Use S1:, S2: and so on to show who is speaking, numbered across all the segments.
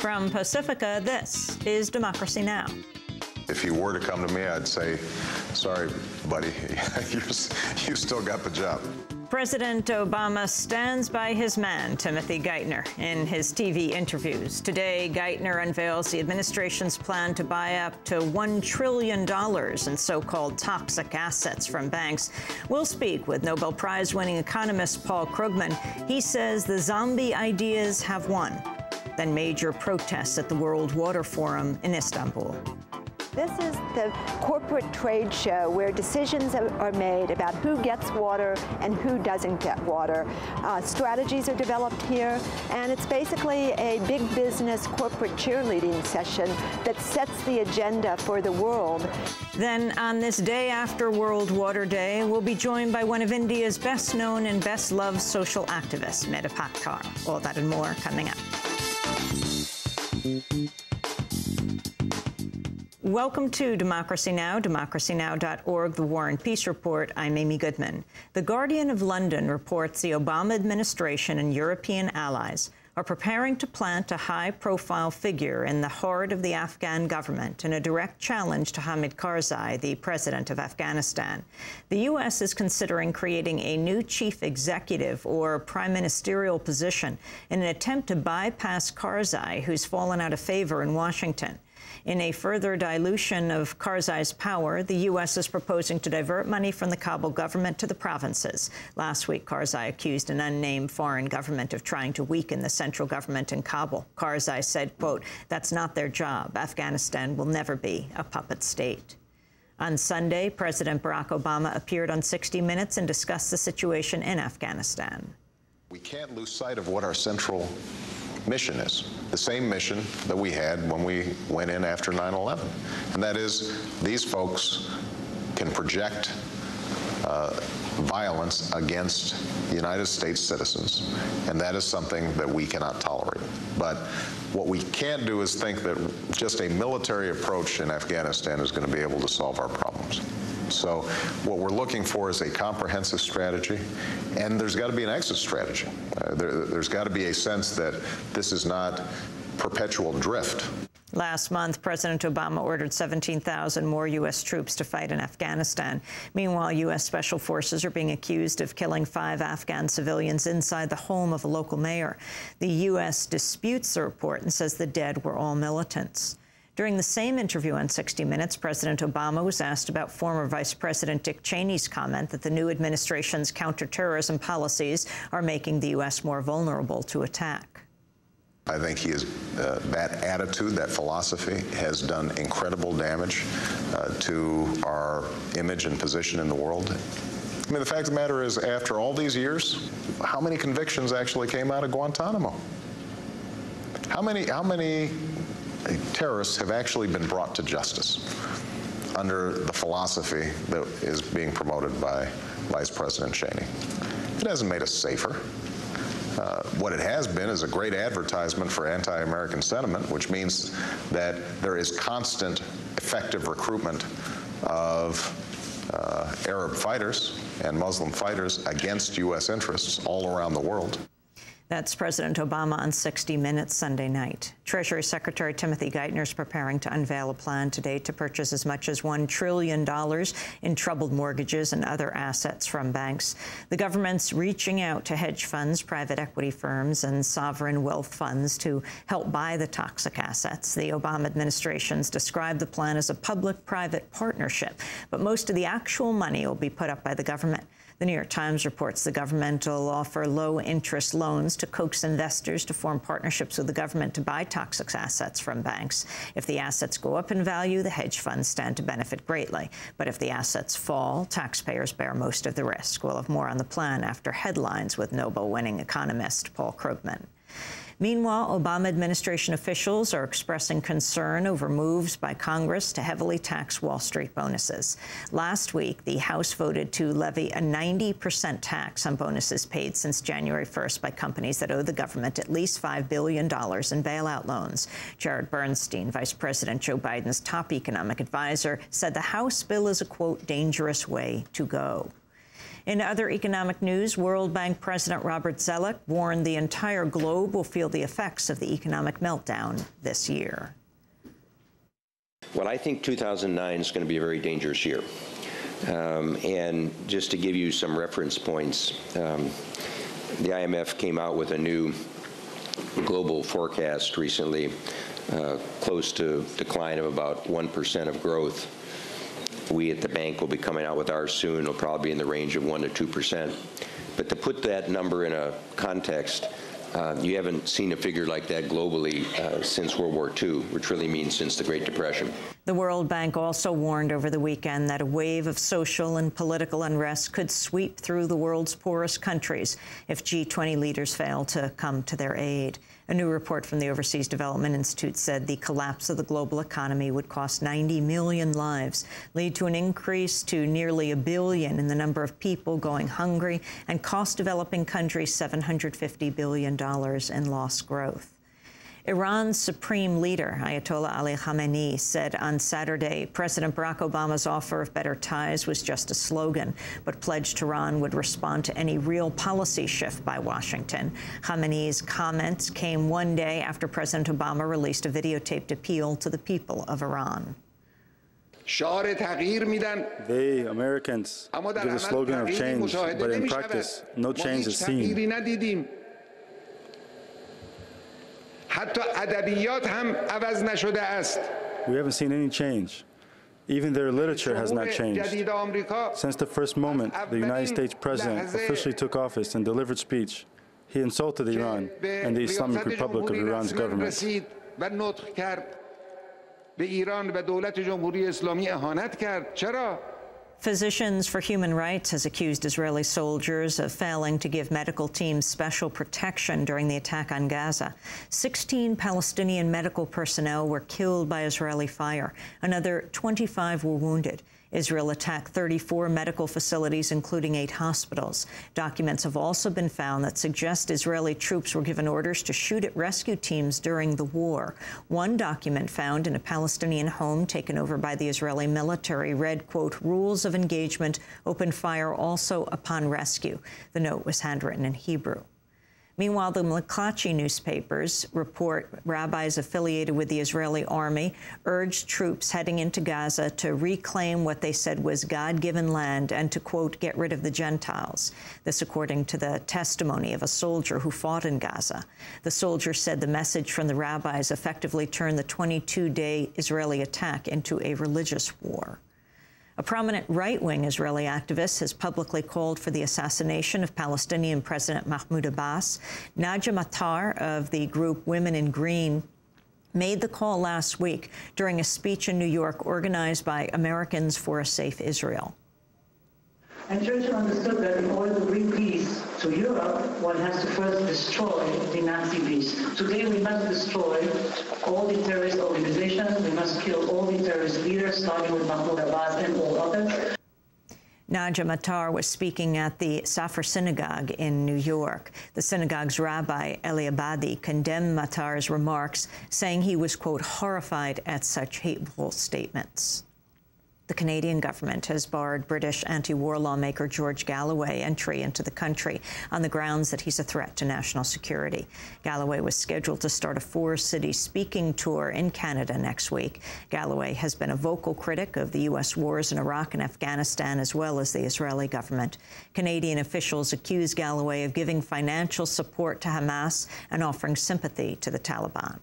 S1: From Pacifica, this is Democracy Now!
S2: If you were to come to me, I'd say, sorry, buddy, you still got the job.
S1: President Obama stands by his man, Timothy Geithner, in his TV interviews. Today, Geithner unveils the administration's plan to buy up to $1 trillion in so-called toxic assets from banks. We'll speak with Nobel Prize-winning economist Paul Krugman. He says the zombie ideas have won. Then major protests at the World Water Forum in Istanbul.
S3: This is the corporate trade show where decisions are made about who gets water and who doesn't get water. Strategies are developed here, and it's basically a big business corporate cheerleading session that sets the agenda for the world.
S1: Then, on this day after World Water Day, we'll be joined by one of India's best-known and best-loved social activists, Mehta Patkar. All that and more coming up. Welcome to Democracy Now!, democracynow.org, The War and Peace Report. I'm Amy Goodman. The Guardian of London reports the Obama administration and European allies are preparing to plant a high-profile figure in the heart of the Afghan government in a direct challenge to Hamid Karzai, the president of Afghanistan. The U.S. is considering creating a new chief executive or prime ministerial position in an attempt to bypass Karzai, who's fallen out of favor in Washington. In a further dilution of Karzai's power, the U.S. is proposing to divert money from the Kabul government to the provinces. Last week, Karzai accused an unnamed foreign government of trying to weaken the central government in Kabul. Karzai said, quote, "That's not their job. Afghanistan will never be a puppet state." On Sunday, President Barack Obama appeared on 60 Minutes and discussed the situation in Afghanistan.
S2: We can't lose sight of what our central mission is, the same mission that we had when we went in after 9/11. And that is, these folks can project violence against United States citizens, and that is something that we cannot tolerate. But what we can't do is think that just a military approach in Afghanistan is going to be able to solve our problems. So what we're looking for is a comprehensive strategy, and there's got to be an exit strategy. There's got to be a sense that this is not perpetual drift.
S1: Last month, President Obama ordered 17,000 more U.S. troops to fight in Afghanistan. Meanwhile, U.S. Special Forces are being accused of killing 5 Afghan civilians inside the home of a local mayor. The U.S. disputes the report and says the dead were all militants. During the same interview on 60 Minutes, President Obama was asked about former Vice President Dick Cheney's comment that the new administration's counterterrorism policies are making the U.S. more vulnerable to attack.
S2: I think he is, that attitude, that philosophy has done incredible damage to our image and position in the world. I mean, the fact of the matter is, after all these years, how many convictions actually came out of Guantanamo? How many terrorists have actually been brought to justice under the philosophy that is being promoted by Vice President Cheney? It hasn't made us safer. What it has been is a great advertisement for anti-American sentiment, which means that there is constant, effective recruitment of Arab fighters and Muslim fighters against U.S. interests all around the world.
S1: That's President Obama on 60 Minutes Sunday night. Treasury Secretary Timothy Geithner is preparing to unveil a plan today to purchase as much as $1 trillion in troubled mortgages and other assets from banks. The government's reaching out to hedge funds, private equity firms, and sovereign wealth funds to help buy the toxic assets. The Obama administration's described the plan as a public-private partnership, but most of the actual money will be put up by the government. The New York Times reports the government will offer low-interest loans to coax investors to form partnerships with the government to buy toxic assets from banks. If the assets go up in value, the hedge funds stand to benefit greatly. But if the assets fall, taxpayers bear most of the risk. We'll have more on the plan after headlines with Nobel-winning economist Paul Krugman. Meanwhile, Obama administration officials are expressing concern over moves by Congress to heavily tax Wall Street bonuses. Last week, the House voted to levy a 90% tax on bonuses paid since January 1st by companies that owe the government at least $5 billion in bailout loans. Jared Bernstein, Vice President Joe Biden's top economic advisor, said the House bill is a, quote, dangerous way to go. In other economic news, World Bank President Robert Zoellick warned the entire globe will feel the effects of the economic meltdown this year.
S4: Well, I think 2009 is going to be a very dangerous year. And just to give you some reference points, the IMF came out with a new global forecast recently, close to decline of about 1% of growth. We at the bank will be coming out with ours soon. It'll probably be in the range of 1 to 2%. But to put that number in a context, you haven't seen a figure like that globally since World War II, which really means since the Great Depression.
S1: The World Bank also warned over the weekend that a wave of social and political unrest could sweep through the world's poorest countries if G20 leaders fail to come to their aid. A new report from the Overseas Development Institute said the collapse of the global economy would cost 90 million lives, lead to an increase to nearly 1 billion in the number of people going hungry, and cost developing countries $750 billion in lost growth. Iran's supreme leader, Ayatollah Ali Khamenei, said on Saturday President Barack Obama's offer of better ties was just a slogan, but pledged Tehran would respond to any real policy shift by Washington. Khamenei's comments came one day after President Obama released a videotaped appeal to the people of Iran.
S5: They, Americans, give a slogan of change, but in practice, no change is seen. We haven't seen any change. Even their literature has not changed. Since the first moment the United States president officially took office and delivered speech, he insulted Iran and the Islamic Republic of Iran's government.
S1: Physicians for Human Rights has accused Israeli soldiers of failing to give medical teams special protection during the attack on Gaza. 16 Palestinian medical personnel were killed by Israeli fire. Another 25 were wounded. Israel attacked 34 medical facilities, including 8 hospitals. Documents have also been found that suggest Israeli troops were given orders to shoot at rescue teams during the war. One document found in a Palestinian home taken over by the Israeli military read, quote, "Rules of engagement, open fire also upon rescue." The note was handwritten in Hebrew. Meanwhile, the McClatchy newspapers report rabbis affiliated with the Israeli army urged troops heading into Gaza to reclaim what they said was God-given land and to, quote, "get rid of the Gentiles." This according to the testimony of a soldier who fought in Gaza. The soldier said the message from the rabbis effectively turned the 22-day Israeli attack into a religious war. A prominent right-wing Israeli activist has publicly called for the assassination of Palestinian President Mahmoud Abbas. Naja Matar of the group Women in Green made the call last week during a speech in New York organized by Americans for a Safe Israel.
S6: And Churchill understood that in order to bring peace to Europe, one has to first destroy the Nazi beast. Today we must destroy all the terrorist organizations. We must kill all the terrorist leaders, starting with Mahmoud Abbas and all others.
S1: Naja Matar was speaking at the Safar Synagogue in New York. The synagogue's rabbi, Eli Abadi, condemned Matar's remarks, saying he was, quote, horrified at such hateful statements. The Canadian government has barred British anti-war lawmaker George Galloway entry into the country on the grounds that he's a threat to national security. Galloway was scheduled to start a 4-city speaking tour in Canada next week. Galloway has been a vocal critic of the U.S. wars in Iraq and Afghanistan, as well as the Israeli government. Canadian officials accuse Galloway of giving financial support to Hamas and offering sympathy to the Taliban.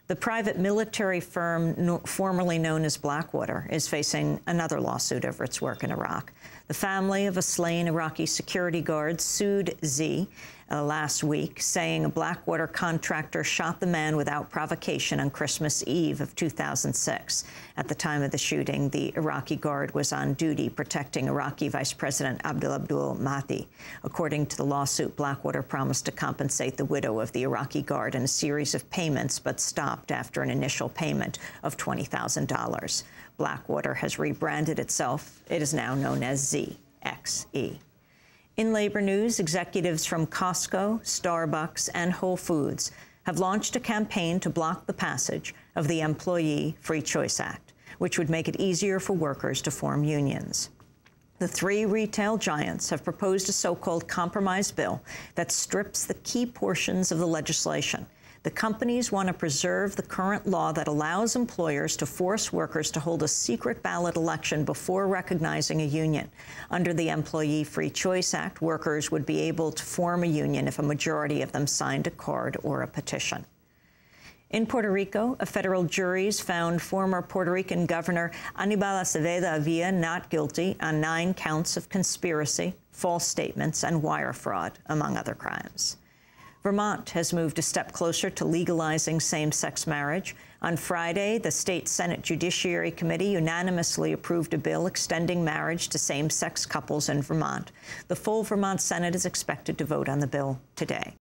S1: The private military firm formerly known as Blackwater is facing another lawsuit over its work in Iraq. The family of a slain Iraqi security guard sued Z last week, saying a Blackwater contractor shot the man without provocation on Christmas Eve of 2006. At the time of the shooting, the Iraqi guard was on duty protecting Iraqi Vice President Abdul Mahdi. According to the lawsuit, Blackwater promised to compensate the widow of the Iraqi guard in a series of payments, but stopped after an initial payment of $20,000. Blackwater has rebranded itself. It is now known as ZXE. In labor news, executives from Costco, Starbucks, and Whole Foods have launched a campaign to block the passage of the Employee Free Choice Act, which would make it easier for workers to form unions. The three retail giants have proposed a so-called compromise bill that strips the key portions of the legislation. The companies want to preserve the current law that allows employers to force workers to hold a secret ballot election before recognizing a union. Under the Employee Free Choice Act, workers would be able to form a union if a majority of them signed a card or a petition. In Puerto Rico, a federal jury found former Puerto Rican Governor Aníbal Acevedo Avila not guilty on 9 counts of conspiracy, false statements, and wire fraud, among other crimes. Vermont has moved a step closer to legalizing same-sex marriage. On Friday, the state Senate Judiciary Committee unanimously approved a bill extending marriage to same-sex couples in Vermont. The full Vermont Senate is expected to vote on the bill today.